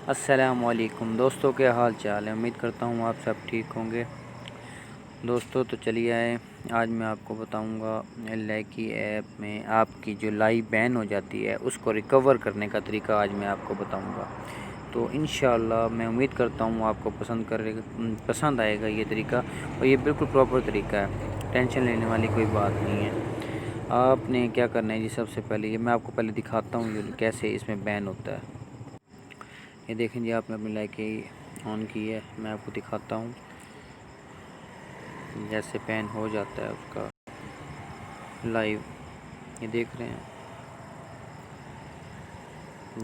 السلام علیکم دوستوں، کیا حال چال ہے؟ امید کرتا ہوں آپ سب ٹھیک ہوں گے دوستوں۔ تو چلیے آج میں آپ کو بتاؤں گا لیکی ایپ میں آپ کی جو لائیو بین ہو جاتی ہے اس کو ریکور کرنے کا طریقہ آج میں آپ کو بتاؤں گا۔ تو انشاءاللہ میں امید کرتا ہوں آپ کو پسند آئے گا یہ طریقہ، اور یہ بالکل پراپر طریقہ ہے، ٹینشن لینے والی کوئی بات نہیں ہے۔ آپ نے کیا کرنا ہے جی، سب سے پہلے یہ میں آپ کو پہلے دکھاتا ہوں کیسے اس میں بین ہوتا ہے۔ یہ دیکھیں جی، آپ نے اپنی لیکی آن کی ہے، میں آپ کو دکھاتا ہوں جیسے بین ہو جاتا ہے اس کا لائیو۔ یہ دیکھ رہے ہیں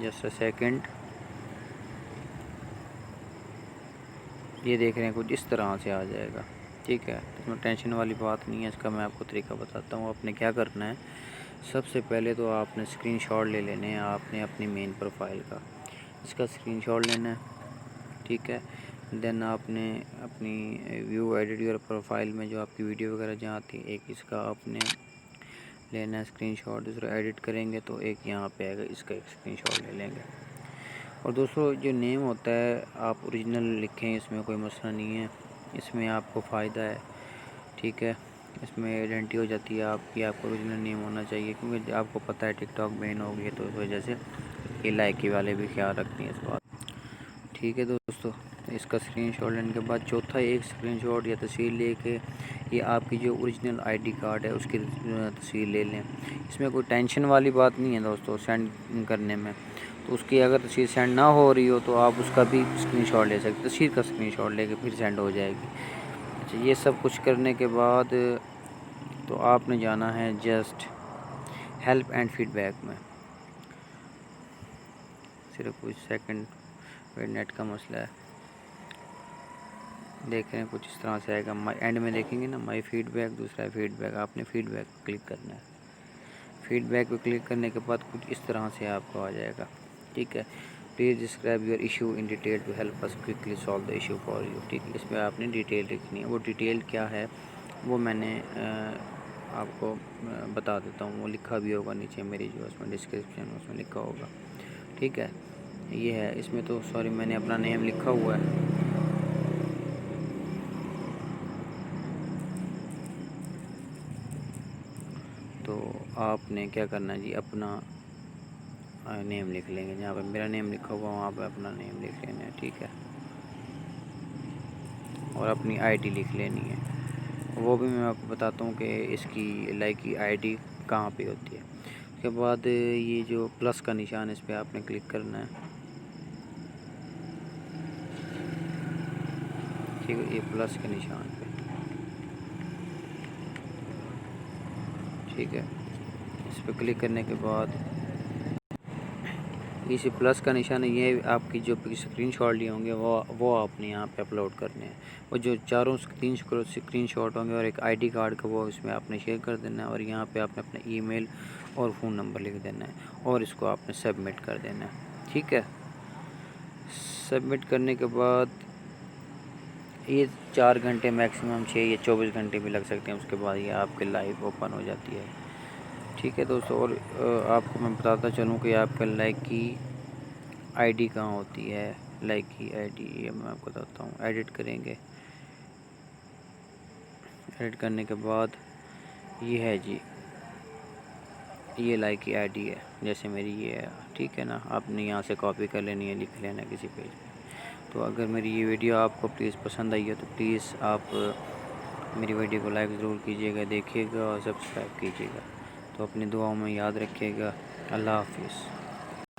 جیسے سیکنڈ، یہ دیکھ رہے ہیں کچھ اس طرح سے آ جائے گا، ٹھیک ہے۔ اس میں ٹینشن والی بات نہیں ہے، اس کا میں آپ کو طریقہ بتاتا ہوں۔ آپ نے کیا کرنا ہے، سب سے پہلے تو آپ نے اسکرین شاٹ لے لینے ہیں، آپ نے اپنی مین پروفائل کا اس کا اسکرین شاٹ لینا ہے، ٹھیک ہے۔ دین آپ نے اپنی ویو ایڈٹ یور پروفائل میں جو آپ کی ویڈیو وغیرہ جہاں آتی ہے، ایک اس کا آپ نے لینا ہے اسکرین شاٹ۔ دوسرا ایڈٹ کریں گے تو ایک یہاں پہ آئے گا، اس کا ایک اسکرین شاٹ لے لیں گے۔ اور دوستوں، جو نیم ہوتا ہے آپ اوریجنل لکھیں، اس میں کوئی مسئلہ نہیں ہے، اس میں آپ کو فائدہ ہے، ٹھیک ہے۔ اس میں آئیڈینٹی ہو جاتی ہے آپ کی، آپ کو اوریجنل نیم ہونا چاہیے، کیونکہ آپ کو پتہ ہے ٹک ٹاک بین ہو گئی ہے، تو اس وجہ سے یہ لائکی والے بھی خیال رکھتے ہیں اس بات، ٹھیک ہے دوستو۔ اس کا اسکرین شاٹ لینے کے بعد چوتھا ایک اسکرین شاٹ یا تصویر لے کے یہ آپ کی جو اوریجنل آئی ڈی کارڈ ہے اس کی تصویر لے لیں۔ اس میں کوئی ٹینشن والی بات نہیں ہے دوستو سینڈ کرنے میں، تو اس کی اگر تصویر سینڈ نہ ہو رہی ہو تو آپ اس کا بھی اسکرین شاٹ لے سکتے، تصویر کا اسکرین شاٹ لے کے پھر سینڈ ہو جائے گی۔ اچھا، یہ سب کچھ کرنے کے بعد تو آپ نے جانا ہے just help and feedback میں، صرف کچھ سیکنڈ نیٹ کا مسئلہ ہے۔ دیکھ رہے ہیں کچھ اس طرح سے آئے گا، اینڈ میں دیکھیں گے نا مائی فیڈ بیک، دوسرا ہے فیڈ بیک، آپ نے فیڈ بیک پہ کلک کرنا ہے۔ فیڈ بیک پہ کلک کرنے کے بعد کچھ اس طرح سے آپ کو آ جائے گا، ٹھیک ہے۔ Please describe your issue in detail to help us quickly solve the issue for you, ٹھیک ہے۔ اس میں آپ نے ڈیٹیل لکھنی ہے، وہ ڈیٹیل کیا ہے وہ میں نے آپ کو بتا دیتا ہوں، وہ لکھا بھی ہوگا نیچے میری جو اس میں ڈسکرپشن اس میں لکھا ہوگا، ٹھیک ہے۔ یہ ہے، اس میں تو سوری میں نے اپنا نیم لکھا ہوا ہے، تو آپ نے کیا کرنا ہے جی، اپنا نیم لکھ لیں گے، جہاں پہ میرا نیم لکھا ہوا وہاں پہ اپنا نیم لکھ لینا ہے، ٹھیک ہے۔ اور اپنی آئی ڈی لکھ لینی ہے، وہ بھی میں آپ کو بتاتا ہوں کہ اس کی لائکی آئی ڈی کہاں پہ ہوتی ہے۔ اس کے بعد یہ جو پلس کا نشان ہے اس پہ آپ نے کلک کرنا ہے، ٹھیک ہے، یہ پلس کے نشان پہ، ٹھیک ہے۔ اس پہ کلک کرنے کے بعد اسی پلس کا نشان ہے، یہ آپ کی جو اسکرین شاٹ لیے ہوں گے وہ آپ نے یہاں پہ اپلوڈ کرنے ہیں، اور جو چاروں اسکرین شاٹ ہوں گے اور ایک آئی ڈی کارڈ کا وہ اس میں آپ نے شیئر کر دینا ہے، اور یہاں پہ آپ نے اپنا ای میل اور فون نمبر لکھ دینا ہے، اور اس کو آپ نے سبمٹ کر دینا ہے، ٹھیک ہے۔ سبمٹ کرنے کے بعد یہ 4 گھنٹے میکسیمم 6 یا 24 گھنٹے بھی لگ سکتے ہیں، اس کے بعد یہ آپ کے لائیو اوپن ہو جاتی ہے، ٹھیک ہے دوستو۔ اور آپ کو میں بتاتا چلوں کہ آپ کا لائکی آئی ڈی کہاں ہوتی ہے، لائکی آئی ڈی یہ میں آپ کو بتاتا ہوں۔ ایڈٹ کریں گے، ایڈٹ کرنے کے بعد یہ ہے جی، یہ لائکی آئی ڈی ہے جیسے میری یہ ہے، ٹھیک ہے نا۔ آپ نے یہاں سے کاپی کر لینی ہے، لکھ لینا کسی پیج پہ۔ تو اگر میری یہ ویڈیو آپ کو پلیز پسند آئی ہے تو پلیز آپ میری ویڈیو کو لائک ضرور کیجیے گا، دیکھیے گا اور سبسکرائب کیجیے گا۔ تو اپنی دعاؤں میں یاد رکھیے گا۔ اللہ حافظ۔